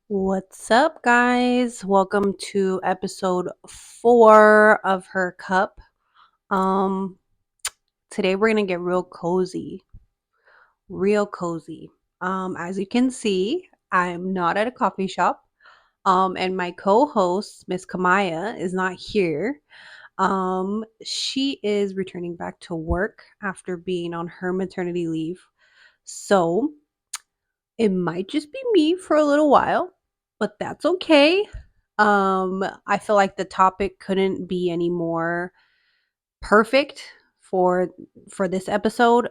What's up, guys? Welcome to episode 4 of Her Cup. Um, Today we're gonna get real cozy, real cozy. As you can see, I'm not at a coffee shop. And my co-host, Miss Kamaya, is not here. She is returning back to work after being on her maternity leave. So it might just be me for a little while, but that's okay. I feel like the topic couldn't be any more perfect for this episode,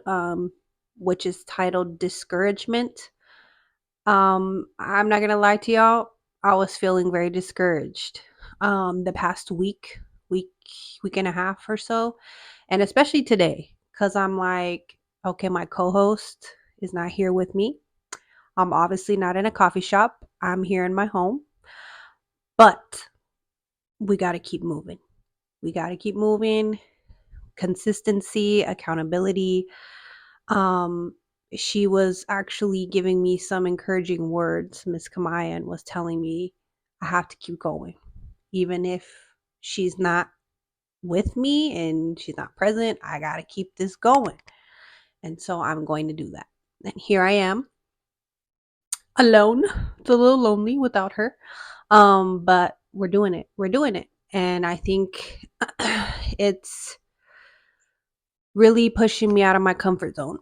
which is titled Discouragement. I'm not gonna lie to y'all, I was feeling very discouraged the past week, week and a half or so, and especially today, because I'm like, okay, my co-host is not here with me. I'm obviously not in a coffee shop. I'm here in my home, but we got to keep moving. We got to keep moving. Consistency, accountability. Um, she was actually giving me some encouraging words. Miss Kamayan was telling me I have to keep going, even if she's not with me and she's not present. I got to keep this going. And so I'm going to do that. And here I am alone. It's a little lonely without her. But we're doing it. We're doing it. And I think it's really pushing me out of my comfort zone.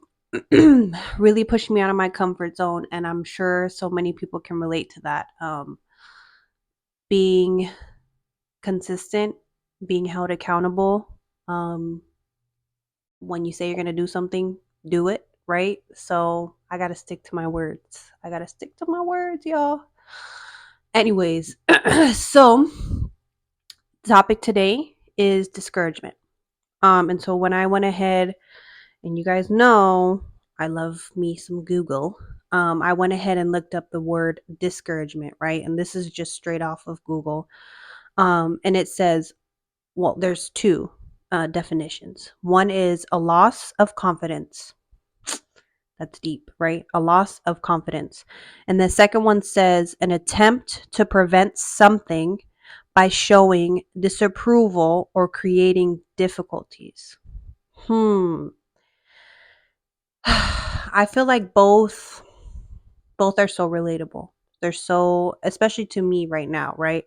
Really pushing me out of my comfort zone. And I'm sure so many people can relate to that. Being consistent, being held accountable. Um, when you say you're going to do something, do it, right? So I got to stick to my words. I got to stick to my words, y'all. Anyways, so topic today is discouragement. And so when I went ahead, and you guys know I love me some Google, I went ahead and looked up the word discouragement, right? And this is just straight off of Google. And it says, well, there's two definitions. One is a loss of confidence. That's deep, right? A loss of confidence. And the second one says an attempt to prevent something by showing disapproval or creating difficulties. Hmm. I feel like both are so relatable. They're so, especially to me right now, right?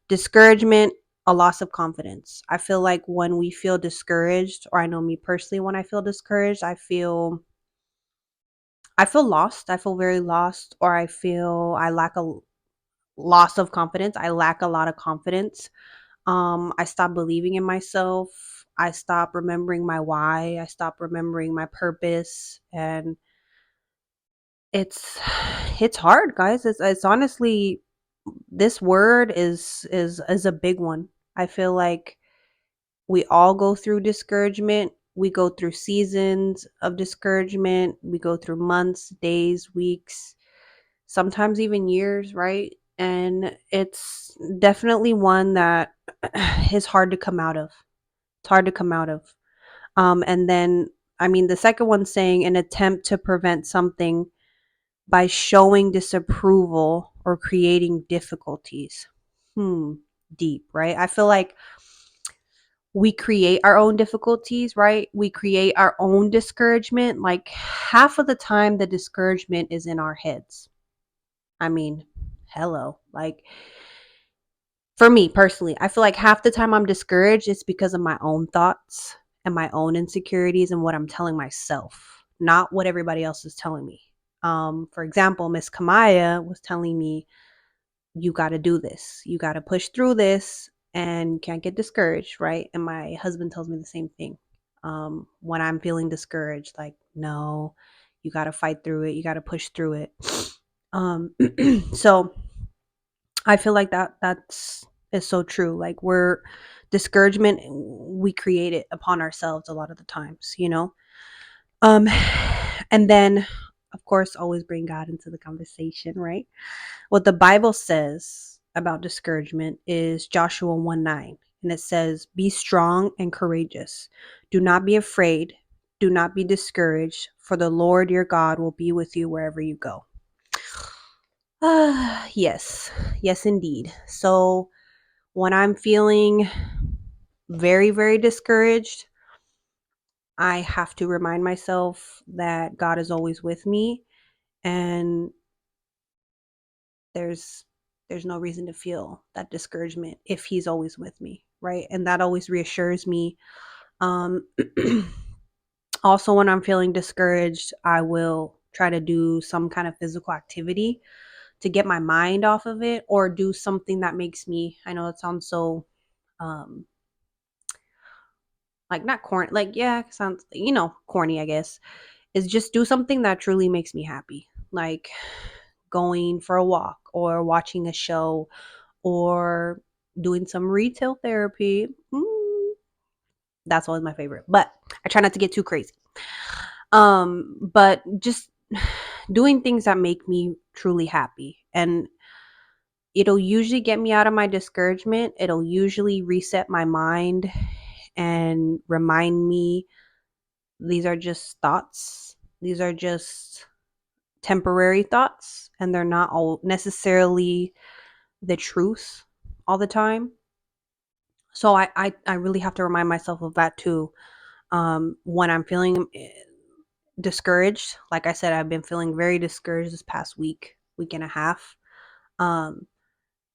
Discouragement, a loss of confidence. I feel like when we feel discouraged, or I know me personally, when I feel discouraged, I feel lost. I feel very lost, or I feel I lack a loss of confidence. I lack a lot of confidence. I stop believing in myself. I stop remembering my why. I stop remembering my purpose, and it's it's hard, guys. It's honestly, this word is a big one. I feel like we all go through discouragement. We go through seasons of discouragement. We go through months, days, weeks, sometimes even years, right? And it's definitely one that is hard to come out of. It's hard to come out of. And then, I mean, the second one saying an attempt to prevent something by showing disapproval or creating difficulties. Deep, right? I feel like we create our own difficulties, right? We create our own discouragement. Like half of the time, the discouragement is in our heads. I mean, hello. Like for me personally, I feel like half the time I'm discouraged, it's because of my own thoughts and my own insecurities and what I'm telling myself, not what everybody else is telling me. For example, Miss Kamaya was telling me, you got to do this. You got to push through this and can't get discouraged, right? And my husband tells me the same thing. When I'm feeling discouraged, like, no, you got to fight through it. You got to push through it. Um, so I feel like that's is so true. Like we're discouragement, we create it upon ourselves a lot of the times, you know? Um, and then of course always bring God into the conversation, right? What the Bible says about discouragement is Joshua 1:9. And it says, be strong and courageous. Do not be afraid. Do not be discouraged, for the Lord your God will be with you wherever you go. Yes. Yes, indeed. So when I'm feeling very, very discouraged, I have to remind myself that God is always with me, and there's there's no reason to feel that discouragement if he's always with me, right? And that always reassures me. Um Also, when I'm feeling discouraged, I will try to do some kind of physical activity to get my mind off of it, or do something that makes me, I know it sounds so um like not corny, like yeah, it sounds, corny, I guess, is just do something that truly makes me happy. Like going for a walk or watching a show or doing some retail therapy. That's always my favorite. But I try not to get too crazy. But just doing things that make me truly happy. And it'll usually get me out of my discouragement. It'll usually reset my mind and remind me these are just thoughts. These are just temporary thoughts, and they're not all necessarily the truth all the time. So I really have to remind myself of that too. When I'm feeling discouraged, like I said, I've been feeling very discouraged this past week and a half. Um,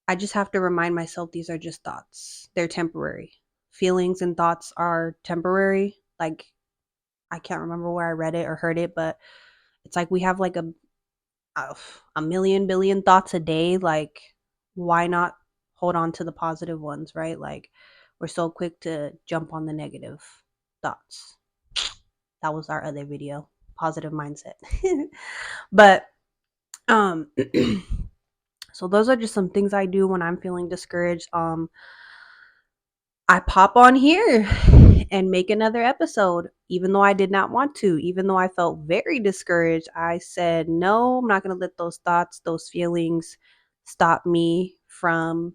I just have to remind myself these are just thoughts. They're temporary. Feelings and thoughts are temporary. Like I can't remember where I read it or heard it, but it's like we have like a million billion thoughts a day. Like why not hold on to the positive ones, right? Like we're so quick to jump on the negative thoughts. That was our other video, positive mindset. But um so those are just some things I do when I'm feeling discouraged. I pop on here and make another episode, even though I did not want to, even though I felt very discouraged. I said, no, I'm not going to let those thoughts, those feelings stop me from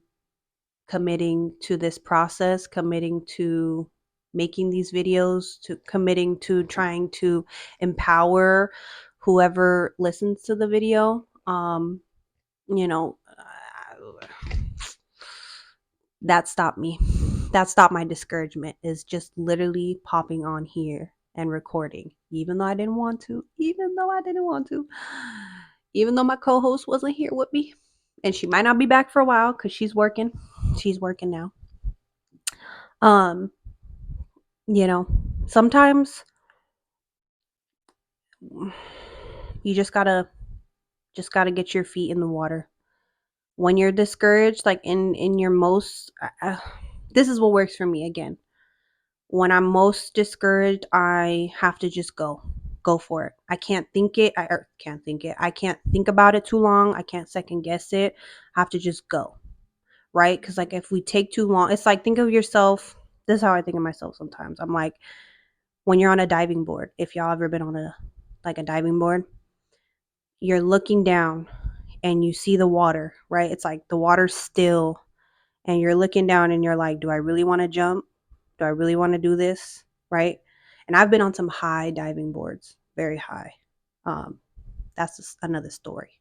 committing to this process, committing to making these videos, to committing to trying to empower whoever listens to the video. You know, that stopped me. That stopped my discouragement, is just literally popping on here and recording, even though I didn't want to, even though my co-host wasn't here with me, and she might not be back for a while because she's working now. um you know, sometimes you just gotta get your feet in the water when you're discouraged, like in your most this is what works for me. Again, when I'm most discouraged, I have to just go for it. I can't think it. I can't think about it too long. I can't second guess it. I have to just go, right? Because like if we take too long, it's like, think of yourself. This is how I think of myself sometimes. I'm like, when you're on a diving board, if y'all ever been on a diving board, you're looking down and you see the water, right? It's like the water's still, and you're looking down and you're like, do I really want to jump? Do I really want to do this? Right? And I've been on some high diving boards, very high. Um, that's just another story.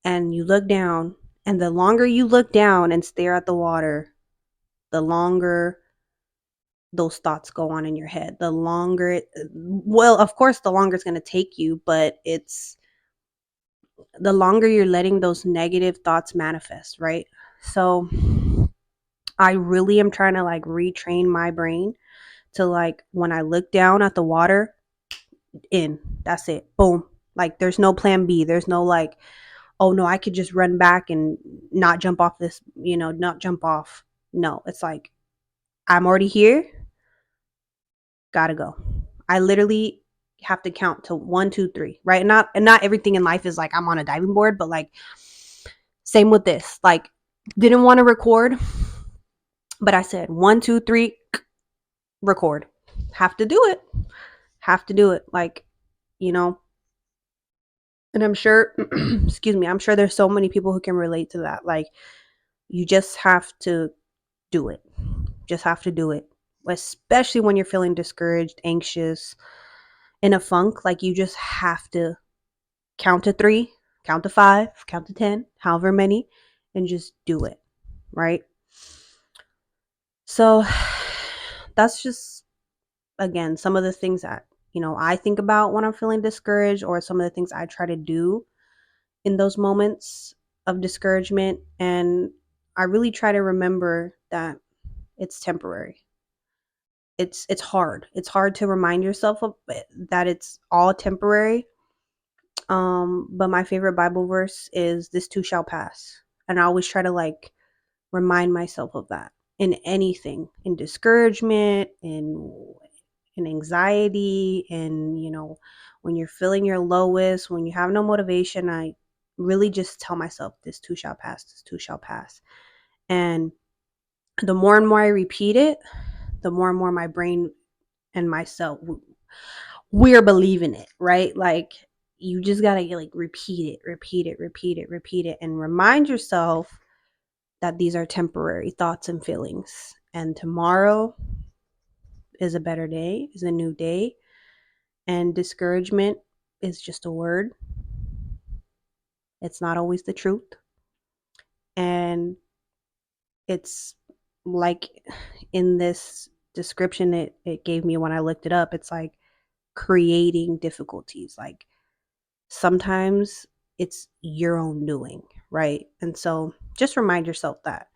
And you look down, and the longer you look down and stare at the water, the longer those thoughts go on in your head. The longer well, of course, the longer it's going to take you, but it's the longer you're letting those negative thoughts manifest, right? So I really am trying to like retrain my brain to, like, when I look down at the water, that's it, boom. Like there's no plan B. There's no like, oh no, I could just run back and not jump off this, not jump off. No, it's like, I'm already here, gotta go. I literally have to count to 1, 2, 3, right? And not everything in life is like I'm on a diving board, but like same with this. Like, didn't want to record, but I said 1, 2, 3, record. Have to do it. Have to do it. Like, you know, and I'm sure, excuse me, I'm sure there's so many people who can relate to that. Like, you just have to do it. Just have to do it. Especially when you're feeling discouraged, anxious, in a funk. Like, you just have to count to 3, count to 5, count to 10, however many, and just do it, right? So that's just, again, some of the things that, I think about when I'm feeling discouraged, or some of the things I try to do in those moments of discouragement. And I really try to remember that it's temporary. It's hard. It's hard to remind yourself of it, that it's all temporary. But my favorite Bible verse is, "This too shall pass." And I always try to like remind myself of that in anything, in discouragement, in anxiety, and when you're feeling your lowest, when you have no motivation, I really just tell myself, "This too shall pass, this too shall pass." And the more and more I repeat it, the more and more my brain and myself, we're believing it, right? Like, you just gotta like repeat it, repeat it, repeat it, repeat it, and remind yourself that these are temporary thoughts and feelings, and tomorrow is a better day, is a new day. And discouragement is just a word. It's not always the truth. And it's like, in this description it gave me when I looked it up, it's like creating difficulties. Like, sometimes it's your own doing, right? And so just remind yourself that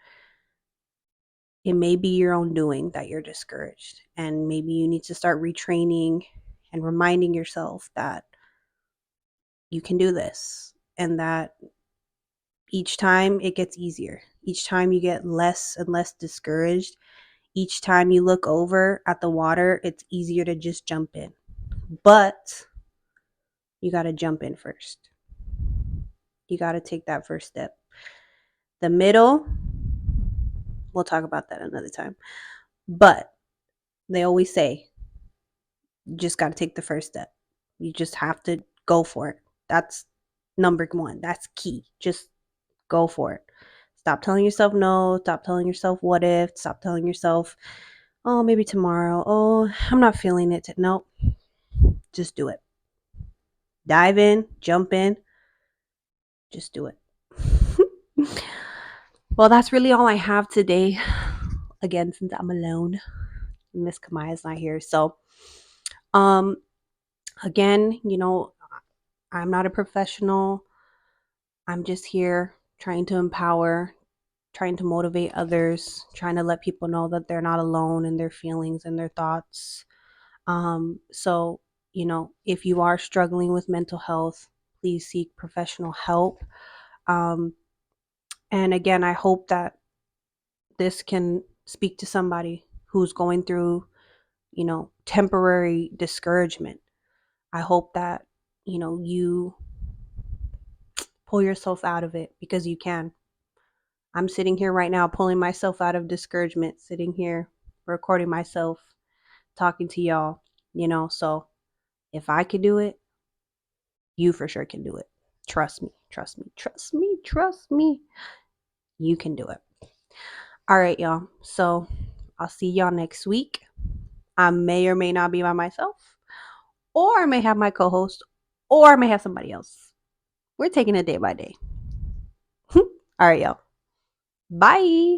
it may be your own doing that you're discouraged. And maybe you need to start retraining and reminding yourself that you can do this, and that each time it gets easier. Each time you get less and less discouraged. Each time you look over at the water, it's easier to just jump in. But you got to jump in first. You got to take that first step. The middle, we'll talk about that another time. But they always say, you just got to take the first step. You just have to go for it. That's number one. That's key. Just go for it. Stop telling yourself no. Stop telling yourself what if. Stop telling yourself, oh, maybe tomorrow. Oh, I'm not feeling it. Nope. Just do it. Dive in, jump in, just do it. Well, that's really all I have today. Again, since I'm alone, Miss Kamaya's not here. So, um, again, I'm not a professional. I'm just here trying to empower, trying to motivate others, trying to let people know that they're not alone in their feelings and their thoughts. So, if you are struggling with mental health, please seek professional help. And again, I hope that this can speak to somebody who's going through, temporary discouragement. I hope that, you pull yourself out of it, because you can. I'm sitting here right now pulling myself out of discouragement, sitting here recording myself, talking to y'all, so if I could do it, you for sure can do it. Trust me, trust me, trust me, trust me. You can do it. All right, y'all. So I'll see y'all next week. I may or may not be by myself, or I may have my co host, or I may have somebody else. We're taking it day by day. All right, y'all. Bye.